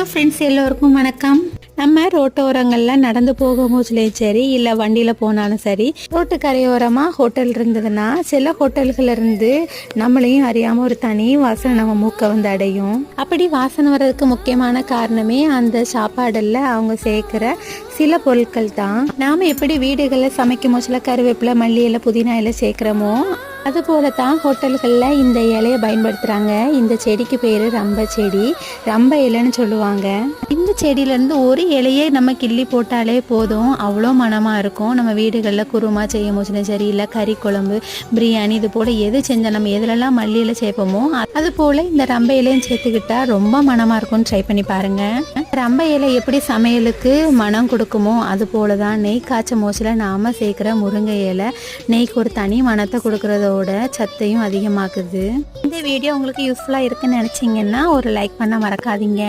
Hello friends, எல்லோருக்கும் வணக்கம். நம்ம ரோட்டோரங்களில் நடந்து போகும்போதுலேயும் சரி, இல்லை வண்டியில் போனாலும் சரி, ரோட்டு கரையோரமாக ஹோட்டல் இருந்ததுன்னா சில ஹோட்டல்கள் இருந்து நம்மளையும் அறியாமல் ஒரு தனி வாசனை நம்ம மூக்கை வந்து அடையும். அப்படி வாசனை வர்றதுக்கு முக்கியமான காரணமே அந்த சாப்பாடில் அவங்க சேர்க்குற சில பொருட்கள் தான். நாம் எப்படி வீடுகளில் சமைக்கும் போதுல கருவேப்பிலை, மல்லி இலை, புதினா இலை சேர்க்குறோமோ அதுபோல தான் ஹோட்டல்களில் இந்த இலையை பயன்படுத்துகிறாங்க. இந்த செடிக்கு பேர் ரம்ப செடி, ரம்ப இலைன்னு சொல்லுவாங்க. இந்த செடியிலேருந்து ஒரு இலையை நம்ம கிள்ளி போட்டாலே போதும், அவ்வளோ மனமாக இருக்கும். நம்ம வீடுகளில் குருமா செய்யும் போதும் சரி, இல்லை கறி குழம்பு, பிரியாணி, இது போல் எது செஞ்சால் நம்ம எதுலெல்லாம் மல்லியில் சேர்ப்போமோ அது போல் இந்த ரம்ப இலையும் சேர்த்துக்கிட்டா ரொம்ப மனமாக இருக்கும்னு ட்ரை பண்ணி பாருங்கள். ரம்ப இலை எப்படி சமையலுக்கு மனம் கொடுக்குமோ அது போல தான் நெய் காய்ச்சும் போதுல நாம் சேர்க்குற முருங்கை இலை நெய்க்கு ஒரு தனி மனத்தை கொடுக்குறதோட சத்தையும் அதிகமாக்குது. இந்த வீடியோ உங்களுக்கு யூஸ்ஃபுல்லாக இருக்குன்னு நினச்சிங்கன்னா ஒரு லைக் பண்ண மறக்காதீங்க.